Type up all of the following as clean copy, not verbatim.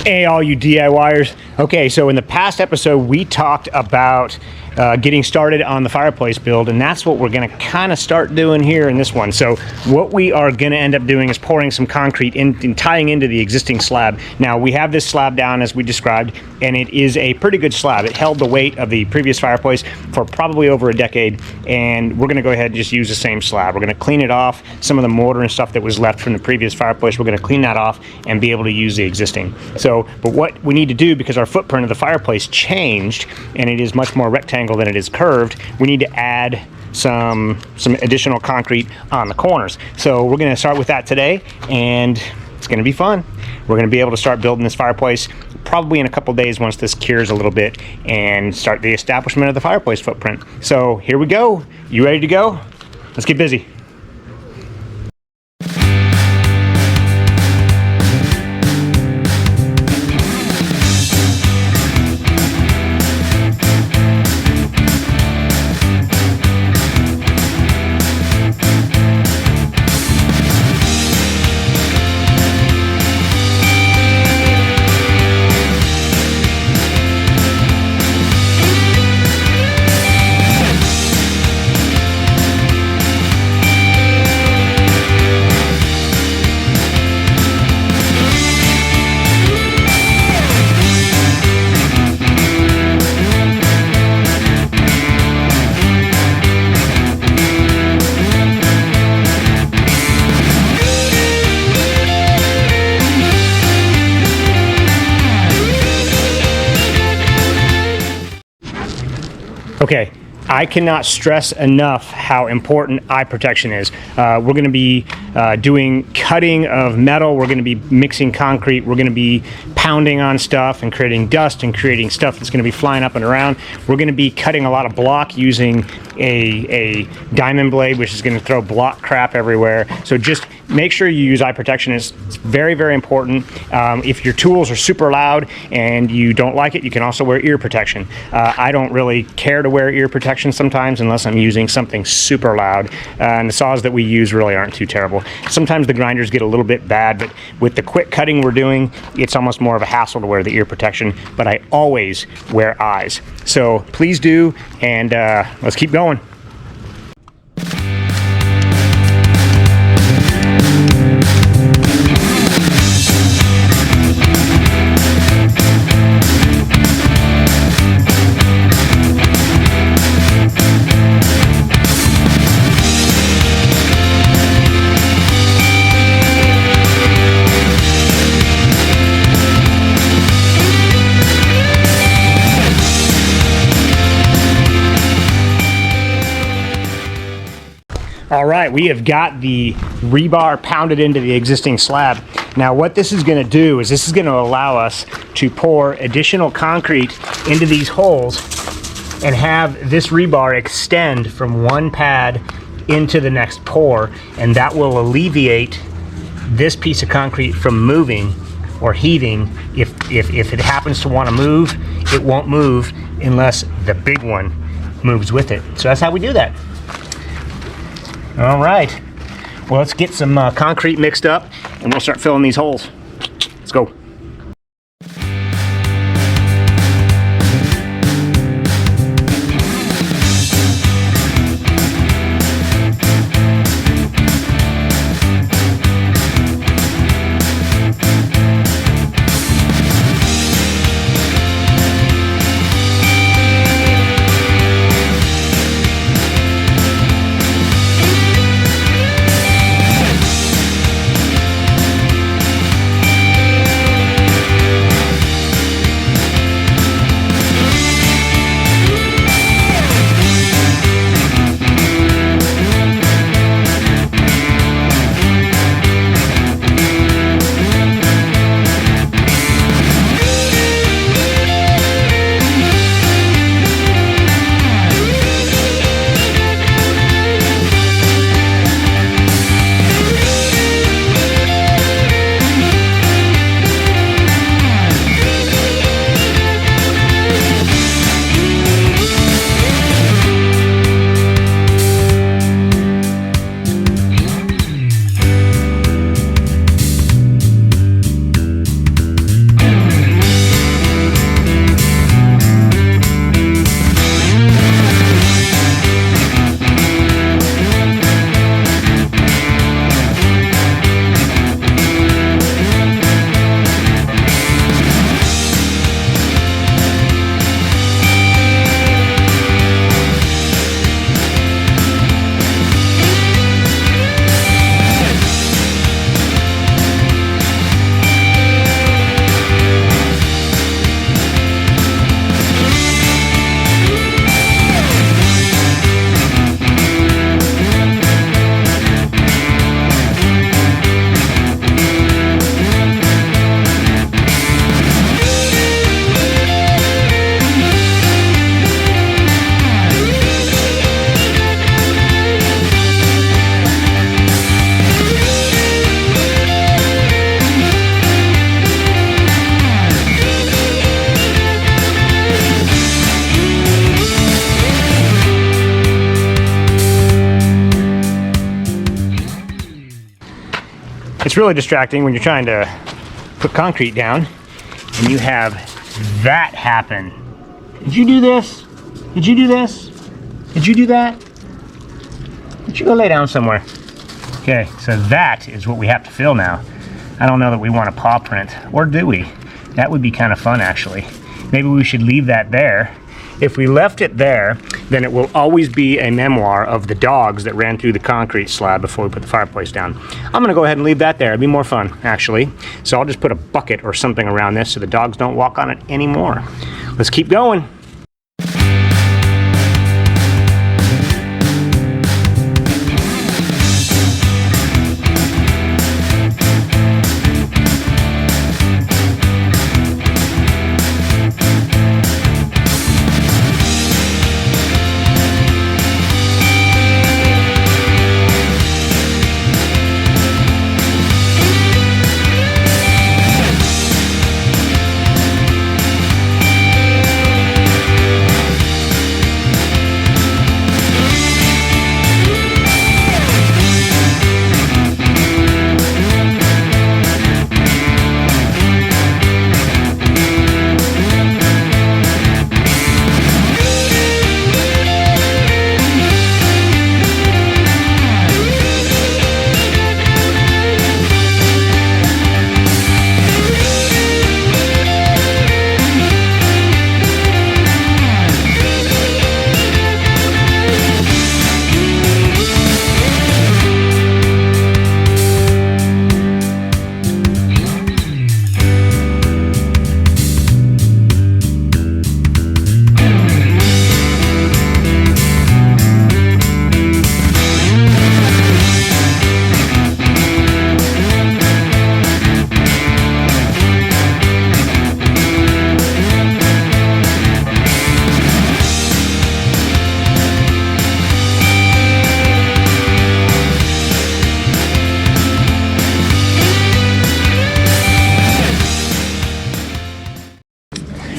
Hey, all you DIYers. Okay, so in the past episode, we talked about getting started on the fireplace build, and that's what we're going to kind of start doing here in this one. So what we are going to end up doing is pouring some concrete in and tying into the existing slab. Now, we have this slab down as we described, and it is a pretty good slab. It held the weight of the previous fireplace for probably over a decade, and we're going to go ahead and just use the same slab. We're going to clean it off. Some of the mortar and stuff that was left from the previous fireplace, we're going to clean that off and be able to use the existing. So, but what we need to do, because our footprint of the fireplace changed, and it is much more rectangular than it is curved, we need to add some additional concrete on the corners. So we're going to start with that today, and it's going to be fun. We're going to be able to start building this fireplace probably in a couple days once this cures a little bit and start the establishment of the fireplace footprint. So here we go. You ready to go? Let's get busy. Okay, I cannot stress enough how important eye protection is. We're going to be doing cutting of metal. We're going to be mixing concrete. We're going to be pounding on stuff and creating dust and creating stuff that's going to be flying up and around. We're going to be cutting a lot of block using a diamond blade, which is going to throw block crap everywhere. So just make sure you use eye protection. It's very, very important. If your tools are super loud and you don't like it, you can also wear ear protection. I don't really care to wear ear protection sometimes unless I'm using something super loud. And the saws that we use really aren't too terrible. Sometimes the grinders get a little bit bad, but with the quick cutting we're doing, it's almost more of a hassle to wear the ear protection, but I always wear eyes. So please do, and let's keep going. All right, we have got the rebar pounded into the existing slab. Now what this is going to do is this is going to allow us to pour additional concrete into these holes and have this rebar extend from one pad into the next pour, and that will alleviate this piece of concrete from moving or heaving. If it happens to want to move, it won't move unless the big one moves with it. So that's how we do that. All right, well, let's get some concrete mixed up and we'll start filling these holes. Let's go. It's really distracting when you're trying to put concrete down and you have that happen. Did you do this? Did you do this? Did you do that? Why don't you go lay down somewhere? Okay, so that is what we have to fill now. I don't know that we want a paw print, or do we? That would be kind of fun, actually. Maybe we should leave that there. If we left it there, then it will always be a memoir of the dogs that ran through the concrete slab before we put the fireplace down. I'm gonna go ahead and leave that there. It'd be more fun, actually. So I'll just put a bucket or something around this so the dogs don't walk on it anymore. Let's keep going.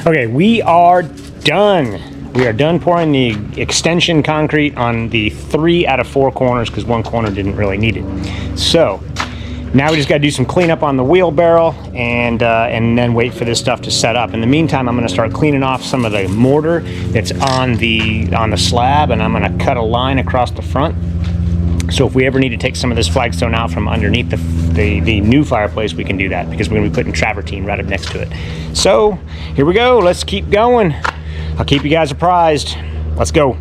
Okay, we are done. We are done pouring the extension concrete on the 3 out of 4 corners because one corner didn't really need it. So now we just got to do some cleanup on the wheelbarrow and then wait for this stuff to set up. In the meantime, I'm going to start cleaning off some of the mortar that's on the slab, and I'm going to cut a line across the front. So if we ever need to take some of this flagstone out from underneath the new fireplace, we can do that because we're going to be putting travertine right up next to it. So here we go. Let's keep going. I'll keep you guys apprised. Let's go.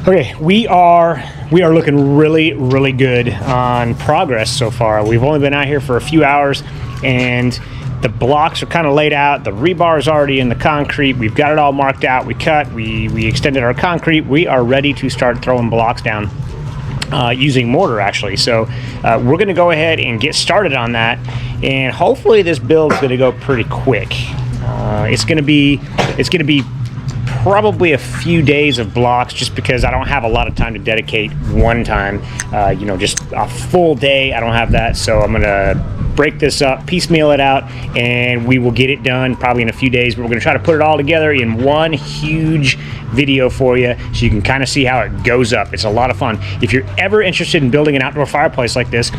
Okay, we are looking really good on progress so far. We've only been out here for a few hours, and the blocks are kind of laid out. The rebar is already in the concrete. We've got it all marked out. We cut, we extended our concrete. We are ready to start throwing blocks down using mortar, actually. So we're going to go ahead and get started on that, and hopefully this build is going to go pretty quick. It's going to be probably a few days of blocks, just because I don't have a lot of time to dedicate one time. You know, just a full day, I don't have that. So I'm gonna break this up, piecemeal it out, and we will get it done probably in a few days. But we're gonna try to put it all together in one huge video for you, so you can kind of see how it goes up. It's a lot of fun. If you're ever interested in building an outdoor fireplace like this,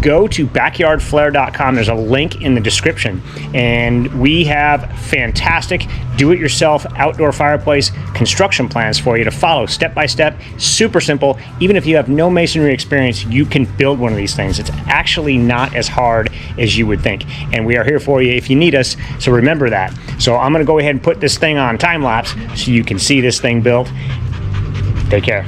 go to backyardflare.com. There's a link in the description, and we have fantastic do-it-yourself outdoor fireplace construction plans for you to follow step by step. Super simple. Even if you have no masonry experience, you can build one of these things. It's actually not as hard as you would think, and we are here for you if you need us, so remember that. So I'm going to go ahead and put this thing on time lapse so you can see this thing built. Take care.